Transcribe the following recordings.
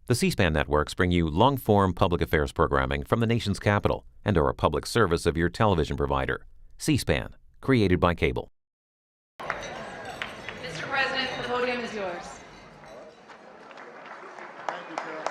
The C-SPAN networks bring you long-form public affairs programming from the nation's capital and are a public service of your television provider. C-SPAN, created by cable. Mr. President, the podium is yours. Thank you, Carol.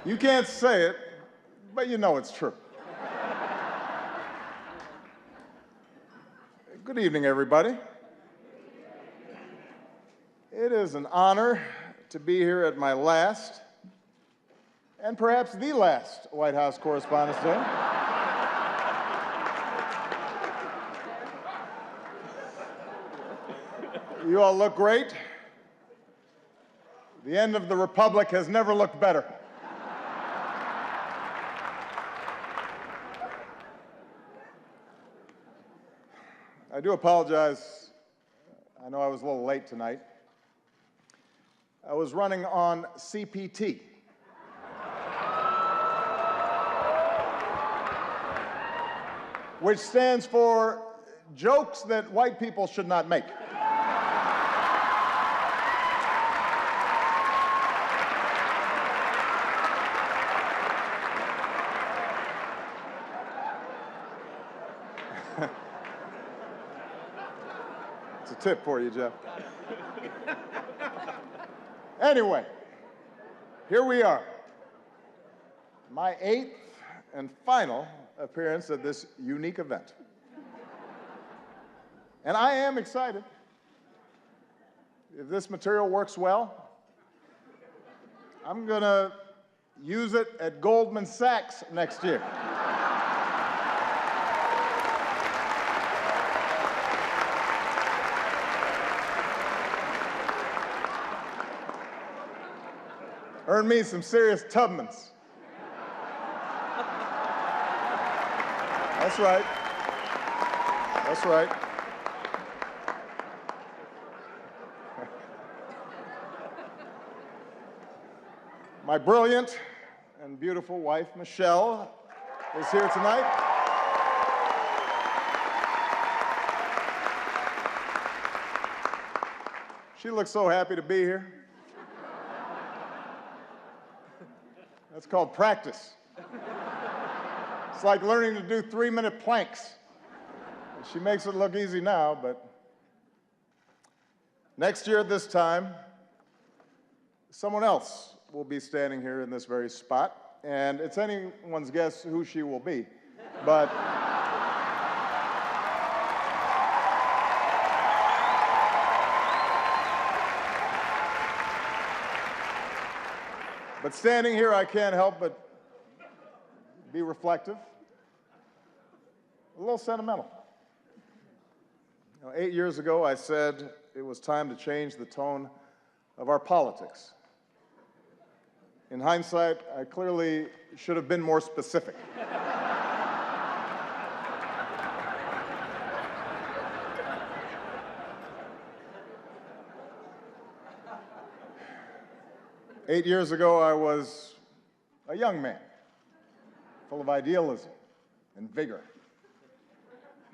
You can't say it, but you know it's true. Good evening, everybody. It is an honor to be here at my last, and perhaps the last, White House Correspondents' Day. You all look great. The end of the Republic has never looked better. I do apologize. I know I was a little late tonight. I was running on CPT. Which stands for jokes that white people should not make. It's a tip for you, Jeff. Anyway, here we are. My 8th and final appearance at this unique event. And I am excited. If this material works well, I'm going to use it at Goldman Sachs next year. Earn me some serious Tubmans. That's right. That's right. My brilliant and beautiful wife, Michelle, is here tonight. She looks so happy to be here. That's called practice. It's like learning to do 3-minute planks. She makes it look easy now, but next year at this time, someone else will be standing here in this very spot, and it's anyone's guess who she will be. But standing here, I can't help but be reflective, a little sentimental. 8 years ago, I said it was time to change the tone of our politics. In hindsight, I clearly should have been more specific. Eight years ago, I was a young man, full of idealism and vigor.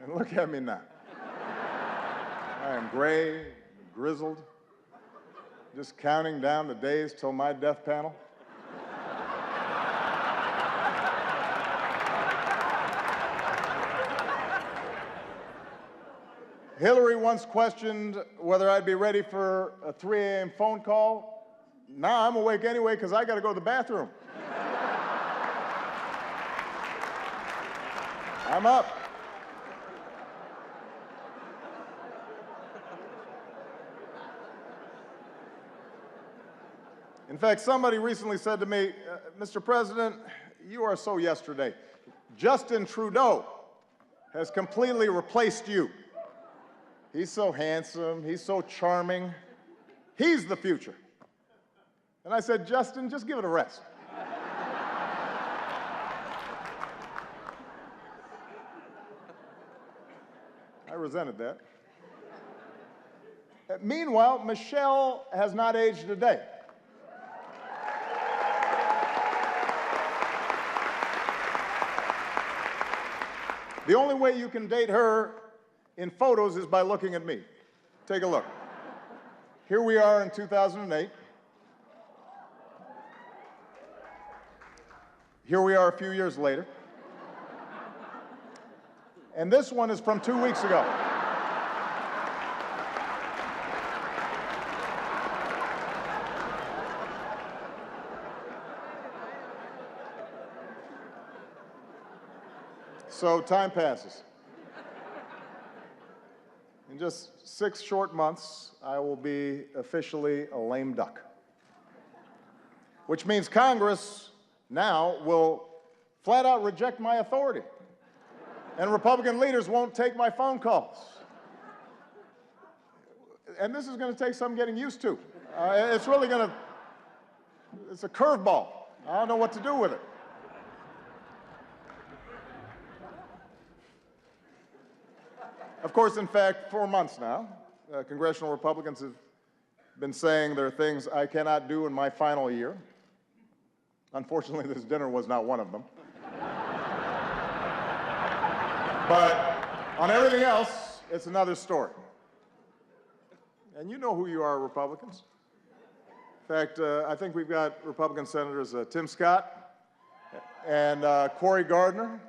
And look at me now. I am gray, grizzled, just counting down the days till my death panel. Hillary once questioned whether I'd be ready for a 3 a.m. phone call. Now I'm awake anyway because I got to go to the bathroom. I'm up. In fact, somebody recently said to me, Mr. President, you are so yesterday. Justin Trudeau has completely replaced you. He's so handsome, he's so charming. He's the future. And I said, Justin, just give it a rest. I resented that. Meanwhile, Michelle has not aged a day. The only way you can date her in photos is by looking at me. Take a look. Here we are in 2008. Here we are a few years later. And this one is from 2 weeks ago. So time passes. In just 6 short months, I will be officially a lame duck. Which means Congress now will flat out reject my authority. And Republican leaders won't take my phone calls. And this is going to take some getting used to. It's a curveball. I don't know what to do with it. Of course, in fact, 4 months now, congressional Republicans have been saying there are things I cannot do in my final year. Unfortunately, this dinner was not one of them. But on everything else, it's another story. And you know who you are, Republicans. In fact, I think we've got Republican Senators Tim Scott and Cory Gardner.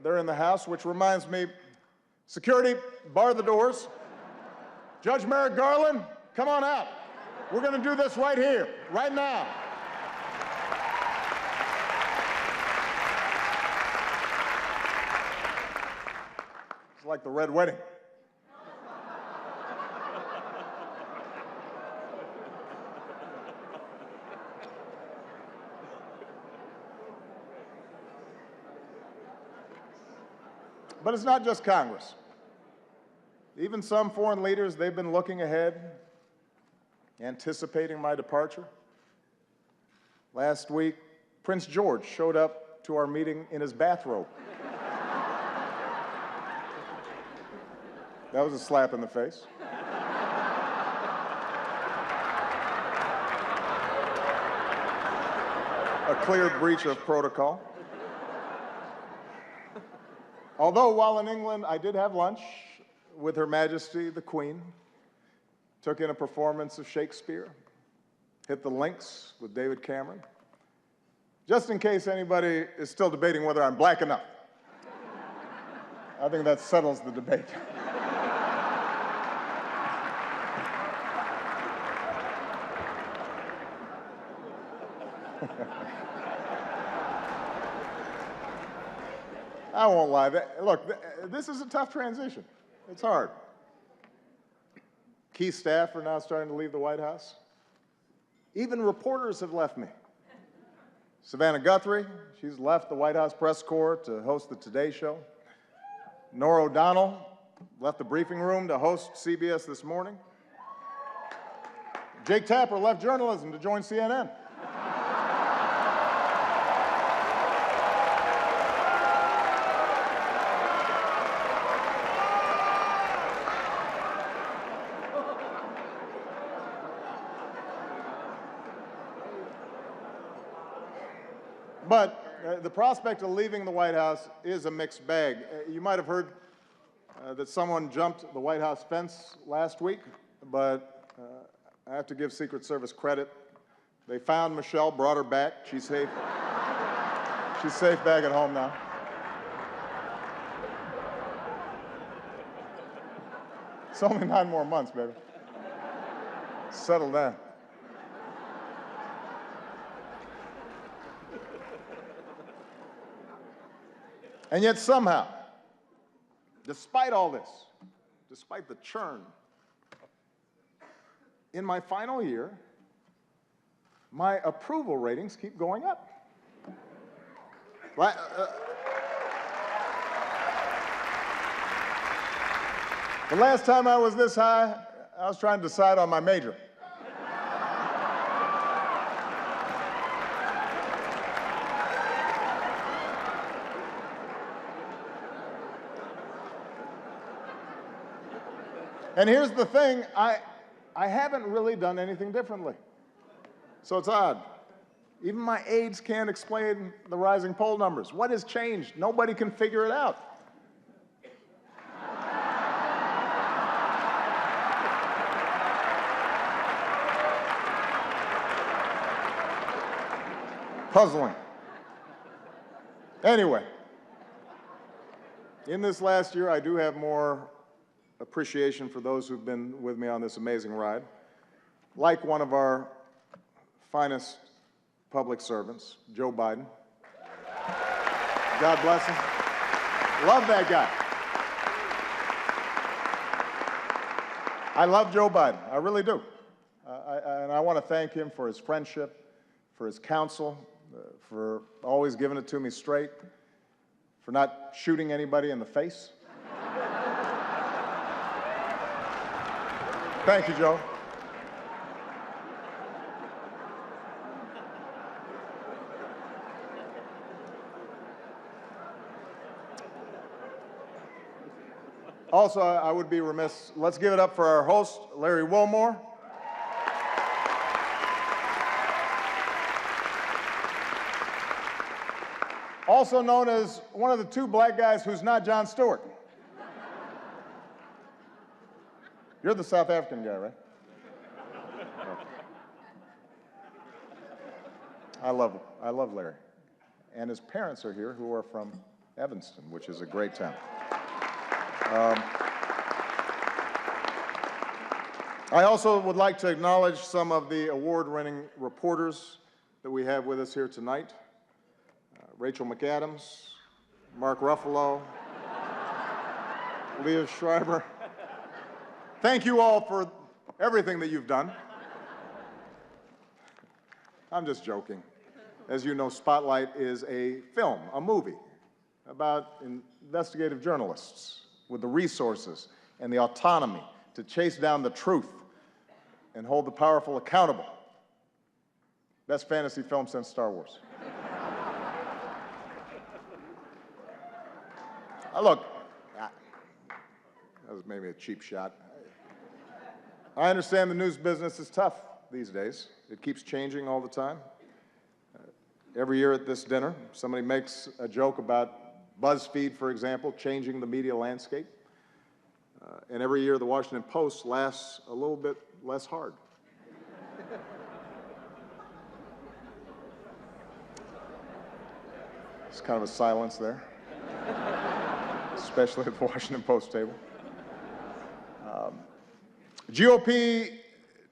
They're in the House, which reminds me, security, bar the doors. Judge Merrick Garland, come on out. We're going to do this right here, right now. It's like the Red Wedding. But it's not just Congress. Even some foreign leaders, they've been looking ahead, anticipating my departure. Last week, Prince George showed up to our meeting in his bathrobe. That was a slap in the face. A clear breach of protocol. Although while in England, I did have lunch with Her Majesty the Queen, took in a performance of Shakespeare, hit the links with David Cameron, just in case anybody is still debating whether I'm black enough. I think that settles the debate. I won't lie. Look, this is a tough transition. It's hard. Key staff are now starting to leave the White House. Even reporters have left me. Savannah Guthrie, she's left the White House press corps to host the Today Show. Norah O'Donnell left the briefing room to host CBS This Morning. Jake Tapper left journalism to join CNN. But the prospect of leaving the White House is a mixed bag. You might have heard that someone jumped the White House fence last week, but I have to give Secret Service credit. They found Michelle, brought her back. She's safe. She's safe back at home now. It's only 9 more months, baby. Settle down. And yet somehow, despite all this, despite the churn, in my final year, my approval ratings keep going up. The last time I was this high, I was trying to decide on my major. And here's the thing, I haven't really done anything differently. So it's odd. Even my aides can't explain the rising poll numbers. What has changed? Nobody can figure it out. Puzzling. Anyway, in this last year, I do have more appreciation for those who've been with me on this amazing ride. Like one of our finest public servants, Joe Biden. God bless him. Love that guy. I love Joe Biden. I really do. And I want to thank him for his friendship, for his counsel, for always giving it to me straight, for not shooting anybody in the face. Thank you, Joe. Also, I would be remiss, let's give it up for our host, Larry Wilmore. Also known as one of the two black guys who's not Jon Stewart. You're the South African guy, right? I love Larry. And his parents are here, who are from Evanston, which is a great town. I also would like to acknowledge some of the award-winning reporters that we have with us here tonight. Rachel McAdams, Mark Ruffalo, Leah Schreiber. Thank you all for everything that you've done. I'm just joking. As you know, Spotlight is a film, a movie, about investigative journalists with the resources and the autonomy to chase down the truth and hold the powerful accountable. Best fantasy film since Star Wars. Look, that was maybe a cheap shot. I understand the news business is tough these days. It keeps changing all the time. Every year at this dinner, somebody makes a joke about BuzzFeed, for example, changing the media landscape. And every year the Washington Post laughs a little bit less hard. It's kind of a silence there, especially at the Washington Post table. GOP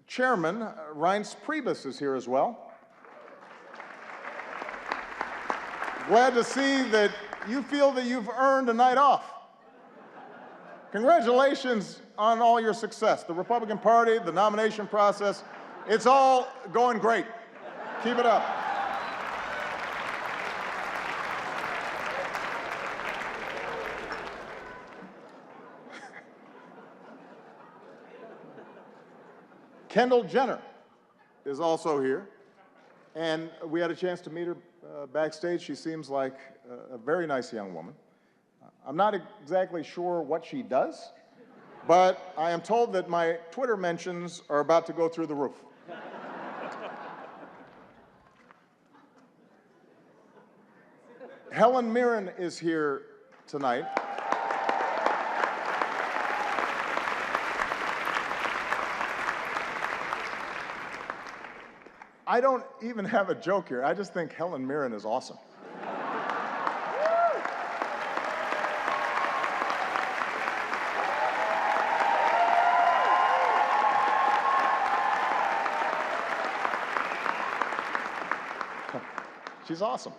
Chairman Reince Priebus is here as well. Glad to see that you feel that you've earned a night off. Congratulations on all your success. The Republican Party, the nomination process, it's all going great. Keep it up. Kendall Jenner is also here, and we had a chance to meet her backstage. She seems like a very nice young woman. I'm not exactly sure what she does, but I am told that my Twitter mentions are about to go through the roof. Helen Mirren is here tonight. I don't even have a joke here. I just think Helen Mirren is awesome. She's awesome.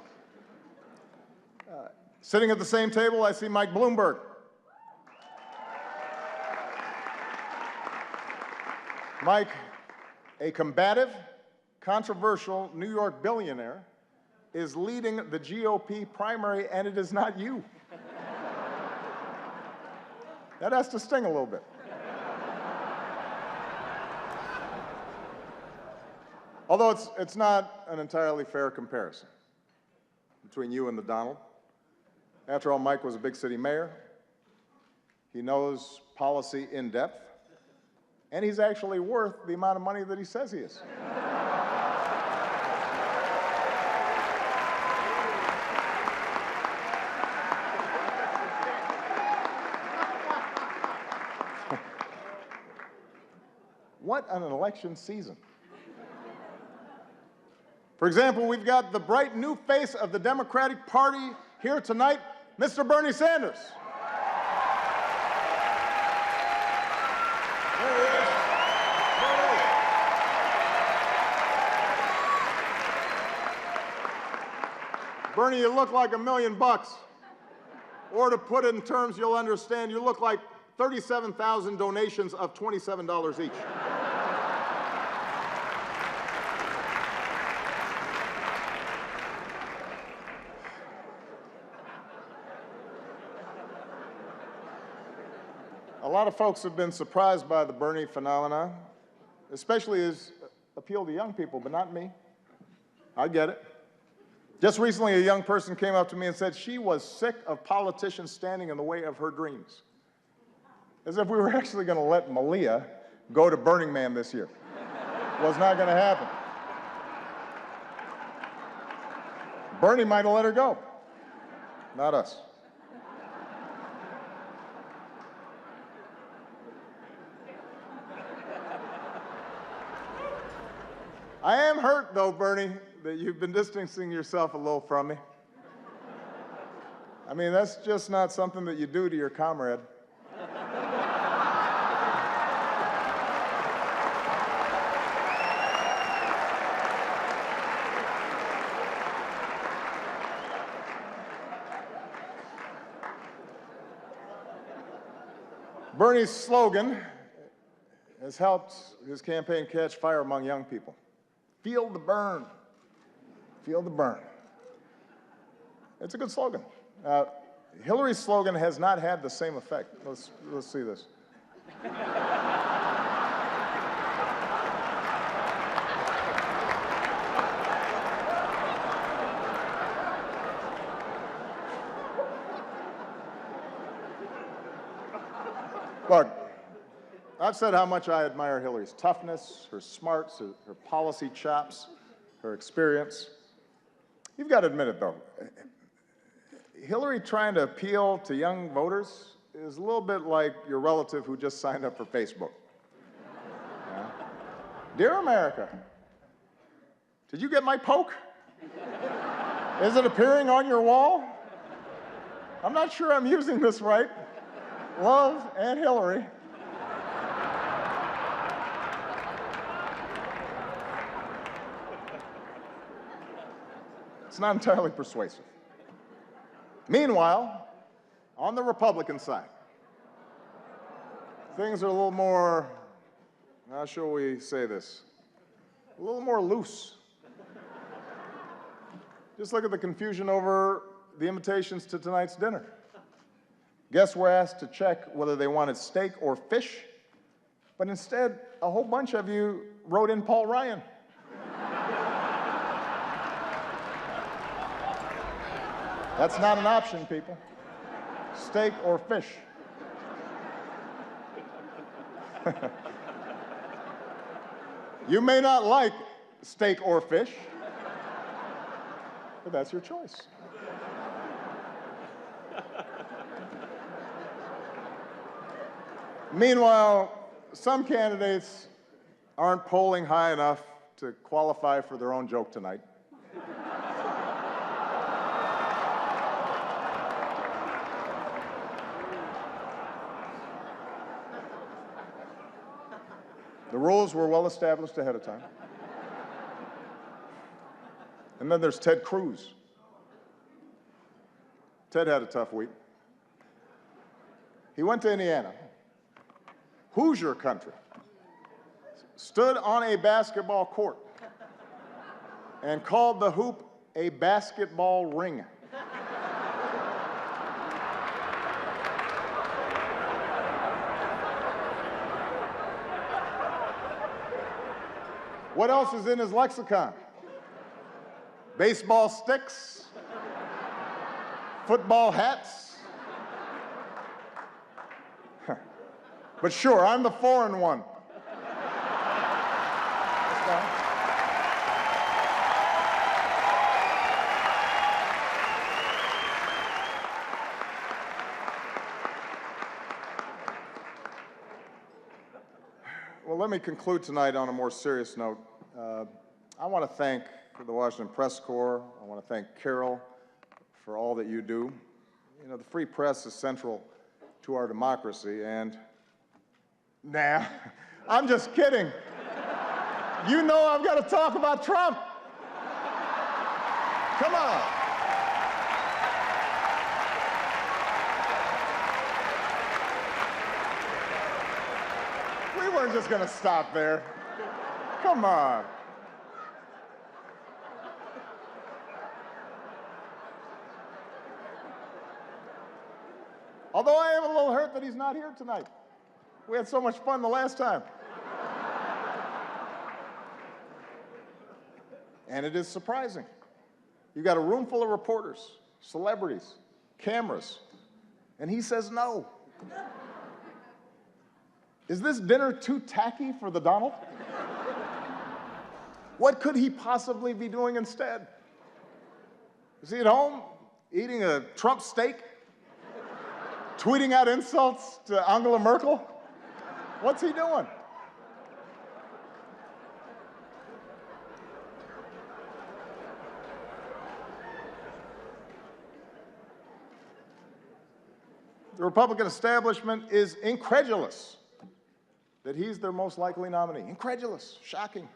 Sitting at the same table, I see Mike Bloomberg. Mike, a combative, controversial New York billionaire, is leading the GOP primary, and it is not you. That has to sting a little bit. Although it's not an entirely fair comparison between you and the Donald. After all, Mike was a big city mayor. He knows policy in depth. and he's actually worth the amount of money that he says he is. What an election season. For example, we've got the bright new face of the Democratic Party here tonight, Mr. Bernie Sanders. There he is. Bernie, you look like $1 million. Or to put it in terms you'll understand, you look like 37,000 donations of $27 each. A lot of folks have been surprised by the Bernie phenomenon, especially his appeal to young people, but not me. I get it. Just recently, a young person came up to me and said she was sick of politicians standing in the way of her dreams. As if we were actually going to let Malia go to Burning Man this year. Was not going to happen. Bernie might have let her go, not us. I am hurt, though, Bernie, that you've been distancing yourself a little from me. I mean, that's just not something that you do to your comrade. Bernie's slogan has helped his campaign catch fire among young people. Feel the burn. Feel the burn. It's a good slogan. Hillary's slogan has not had the same effect. Let's see this. Look, I've said how much I admire Hillary's toughness, her smarts, her policy chops, her experience. You've got to admit it, though. Hillary trying to appeal to young voters is a little bit like your relative who just signed up for Facebook. Yeah. Dear America, did you get my poke? Is it appearing on your wall? I'm not sure I'm using this right. Love, Aunt Hillary. It's not entirely persuasive. Meanwhile, on the Republican side, things are a little more, how shall we say this, a little more loose. Just look at the confusion over the invitations to tonight's dinner. Guests were asked to check whether they wanted steak or fish, but instead, a whole bunch of you wrote in Paul Ryan. That's not an option, people. Steak or fish. You may not like steak or fish, but that's your choice. Meanwhile, some candidates aren't polling high enough to qualify for their own joke tonight. The rules were well established ahead of time. And then there's Ted Cruz. Ted had a tough week. He went to Indiana, Hoosier country, stood on a basketball court, and called the hoop a basketball ring. What else is in his lexicon? Baseball sticks, football hats. But sure, I'm the foreign one. Well, let me conclude tonight on a more serious note. I want to thank the Washington Press Corps. I want to thank Carol for all that you do. You know, the free press is central to our democracy, and nah, I'm just kidding. You know I've got to talk about Trump. Come on. We weren't just going to stop there. Come on. Although I am a little hurt that he's not here tonight. We had so much fun the last time. And it is surprising. You've got a room full of reporters, celebrities, cameras, and he says no. Is this dinner too tacky for the Donald? What could he possibly be doing instead? Is he at home eating a Trump steak? Tweeting out insults to Angela Merkel? What's he doing? The Republican establishment is incredulous that he's their most likely nominee. Incredulous, shocking.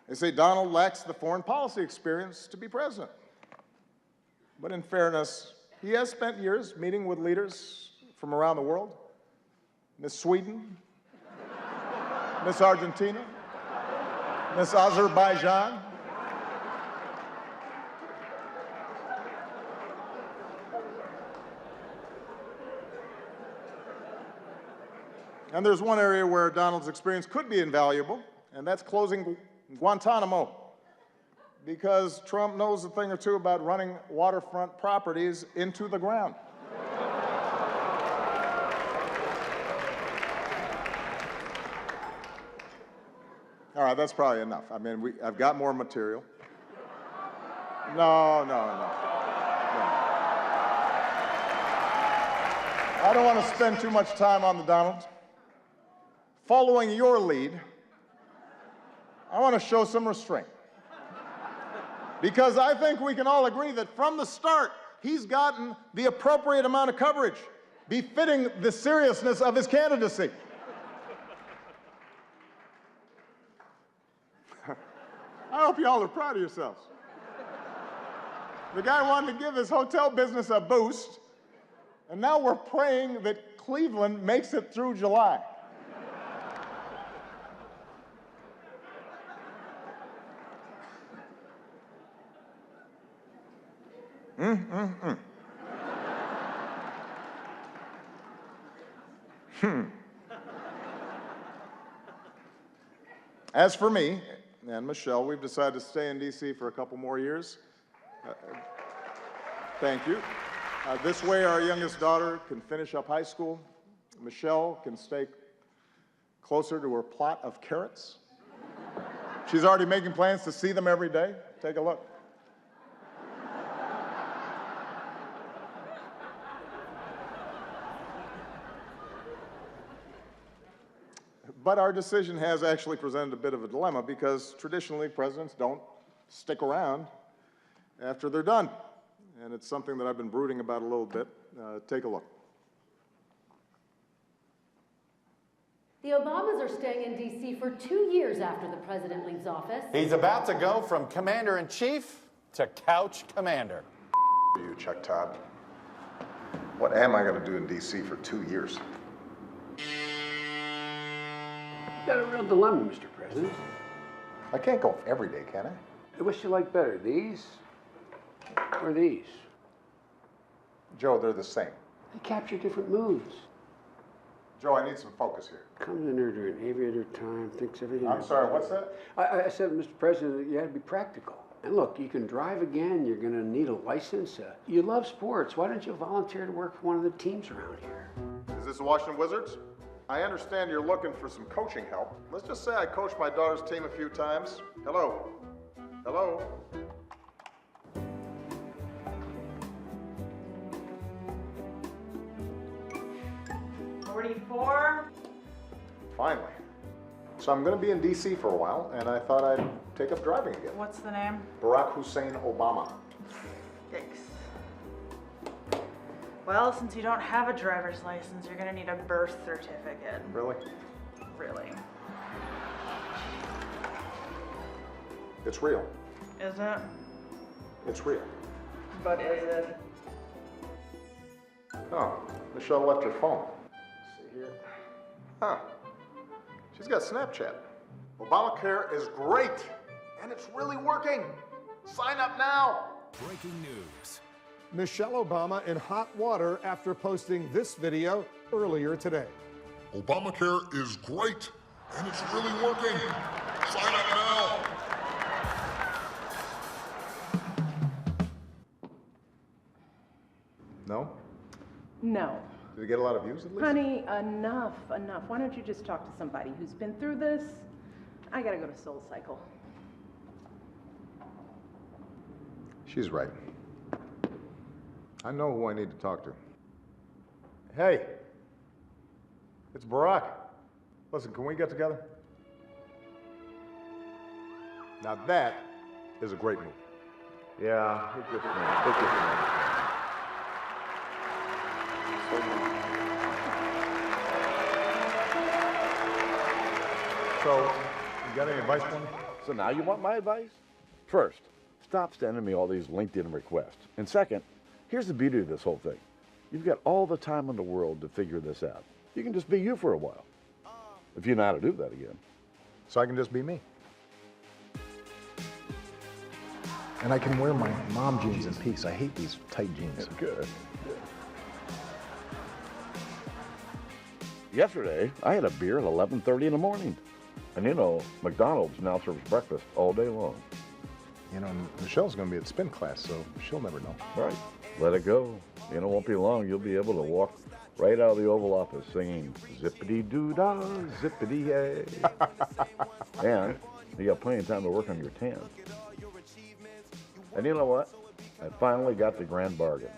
They say Donald lacks the foreign policy experience to be president. But in fairness, he has spent years meeting with leaders from around the world. Miss Sweden, Miss Argentina, Miss Azerbaijan. And there's one area where Donald's experience could be invaluable, and that's closing Guantanamo. Because Trump knows a thing or two about running waterfront properties into the ground. All right, that's probably enough. I mean, I've got more material. No. I don't want to spend too much time on the Donald. Following your lead, I want to show some restraint. Because I think we can all agree that from the start, he's gotten the appropriate amount of coverage, befitting the seriousness of his candidacy. I hope you all are proud of yourselves. The guy wanted to give his hotel business a boost, and now we're praying that Cleveland makes it through July. As for me and Michelle, we've decided to stay in D.C. for a couple more years. Thank you. This way, our youngest daughter can finish up high school. Michelle can stay closer to her plot of carrots. She's already making plans to see them every day. Take a look. But our decision has actually presented a bit of a dilemma because traditionally presidents don't stick around after they're done. And it's something that I've been brooding about a little bit. Take a look. The Obamas are staying in D.C. for 2 years after the president leaves office. He's about to go from commander-in-chief to couch commander. You, Chuck Todd. What am I going to do in D.C. for 2 years? You've got a real dilemma, Mr. President. I can't go every day, can I? Which you like better, these or these? Joe, they're the same. They capture different moods. Joe, I need some focus here. Comes in there during aviator time, thinks everything. I'm sorry, what's that? I said, Mr. President, that you had to be practical. And look, you can drive again. You're going to need a license. You love sports. Why don't you volunteer to work for one of the teams around here? Is this the Washington Wizards? I understand you're looking for some coaching help. Let's just say I coached my daughter's team a few times. Hello? Hello? $44. Finally. So I'm going to be in D.C. for a while, and I thought I'd take up driving again. What's the name? Barack Hussein Obama. Yikes. Well, since you don't have a driver's license, you're gonna need a birth certificate. Really? Really. It's real. Is it? It's real. But is it? Oh, Michelle left her phone. Let's see here. Huh. She's got Snapchat. Obamacare is great, and it's really working. Sign up now. Breaking news. Michelle Obama in hot water after posting this video earlier today. Obamacare is great, and it's really working. Sign up now. No? No. Did it get a lot of views at least? Honey, enough. Why don't you just talk to somebody who's been through this? I gotta go to Soul Cycle. She's right. I know who I need to talk to. Hey, it's Barack. Listen, can we get together? Now that is a great move. Yeah, it's good for me. It's good for me. So, you got any advice for me? So now you want my advice? First, stop sending me all these LinkedIn requests. And second, here's the beauty of this whole thing. You've got all the time in the world to figure this out. You can just be you for a while. If you know how to do that again. So I can just be me. And I can wear my mom jeans in peace. I hate these tight jeans. That's good. Yesterday, I had a beer at 11:30 in the morning. And you know, McDonald's now serves breakfast all day long. You know, Michelle's going to be at spin class, so she'll never know. Right. Let it go. You know, it won't be long. You'll be able to walk right out of the Oval Office singing zippity-doo-dah, zippity-yay. And you got plenty of time to work on your tan. And you know what? I finally got the grand bargain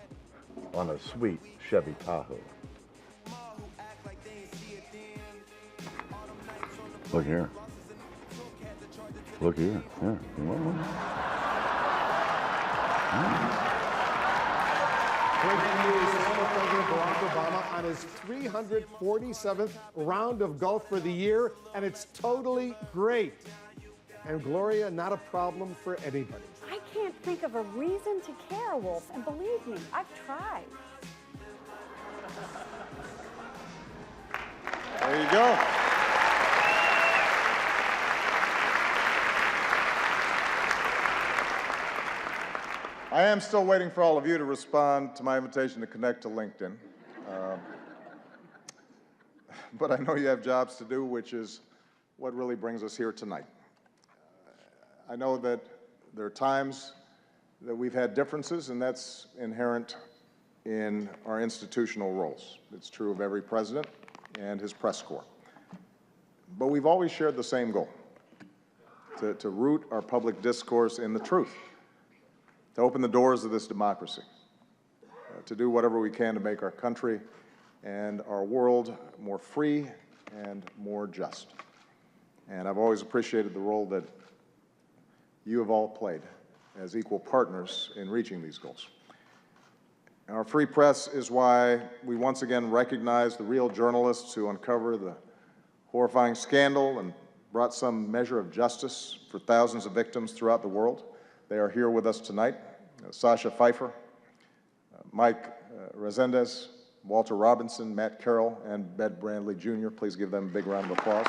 on a sweet Chevy Tahoe. Look here. Look here. Here. You want one? Breaking news, former President Barack Obama on his 347th round of golf for the year, and it's totally great. And Gloria, not a problem for anybody. I can't think of a reason to care, Wolf, and believe me, I've tried. There you go. I am still waiting for all of you to respond to my invitation to connect to LinkedIn. But I know you have jobs to do, which is what really brings us here tonight. I know that there are times that we've had differences, and that's inherent in our institutional roles. It's true of every president and his press corps. But we've always shared the same goal, to root our public discourse in the truth, to open the doors of this democracy, to do whatever we can to make our country and our world more free and more just. And I've always appreciated the role that you have all played as equal partners in reaching these goals. Our free press is why we once again recognize the real journalists who uncover the horrifying scandal and brought some measure of justice for thousands of victims throughout the world. They are here with us tonight. Sasha Pfeiffer, Mike Resendez, Walter Robinson, Matt Carroll, and Bed Brandley Jr. Please give them a big round of applause.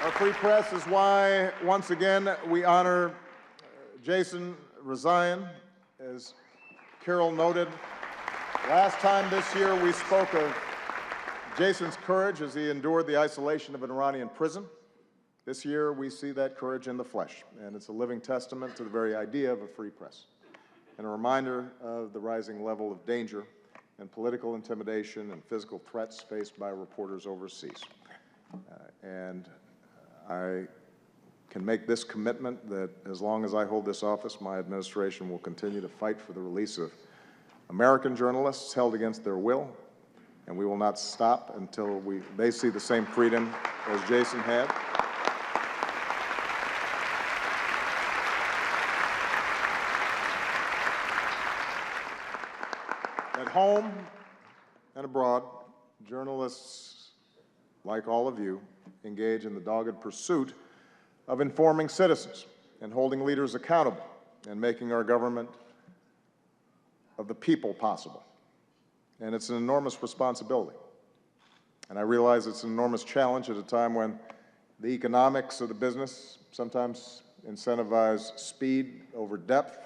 Our free press is why, once again, we honor Jason Rezaian. As Carol noted, last time this year we spoke of Jason's courage as he endured the isolation of an Iranian prison. This year we see that courage in the flesh, and it's a living testament to the very idea of a free press, and a reminder of the rising level of danger and political intimidation and physical threats faced by reporters overseas. I can make this commitment that as long as I hold this office, my administration will continue to fight for the release of American journalists held against their will, and we will not stop until they see the same freedom as Jason had. At home and abroad, journalists, like all of you, engage in the dogged pursuit of informing citizens and holding leaders accountable and making our government of the people possible. And it's an enormous responsibility. And I realize it's an enormous challenge at a time when the economics of the business sometimes incentivize speed over depth,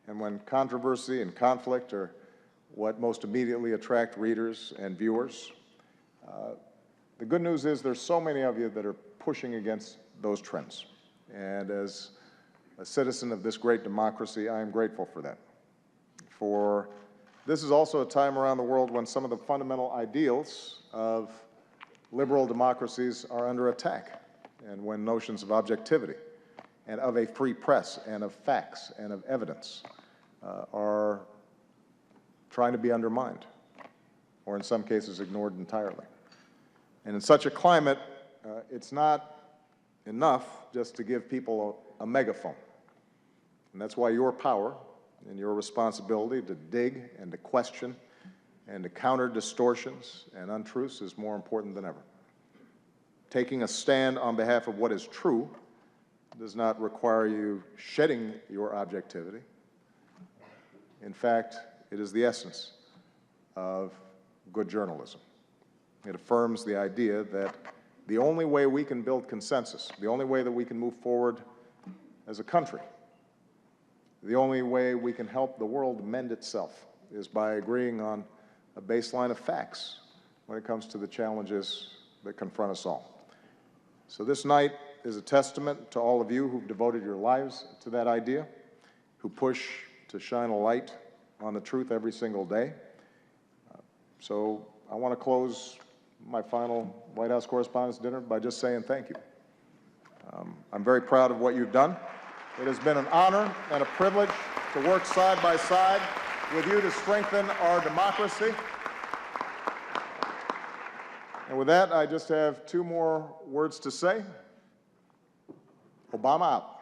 and when controversy and conflict are what most immediately attract readers and viewers. The good news is there's so many of you that are pushing against those trends. And as a citizen of this great democracy, I am grateful for that. For this is also a time around the world when some of the fundamental ideals of liberal democracies are under attack, and when notions of objectivity and of a free press and of facts and of evidence are trying to be undermined, or in some cases ignored entirely. And in such a climate, it's not enough just to give people a megaphone. And that's why your power and your responsibility to dig and to question and to counter distortions and untruths is more important than ever. Taking a stand on behalf of what is true does not require you shedding your objectivity. In fact, it is the essence of good journalism. It affirms the idea that the only way we can build consensus, the only way that we can move forward as a country, the only way we can help the world mend itself is by agreeing on a baseline of facts when it comes to the challenges that confront us all. So this night is a testament to all of you who've devoted your lives to that idea, who push to shine a light on the truth every single day. So I want to close my final White House Correspondents' Dinner by just saying thank you. I'm very proud of what you've done. It has been an honor and a privilege to work side by side with you to strengthen our democracy. And with that, I just have two more words to say. Obama out.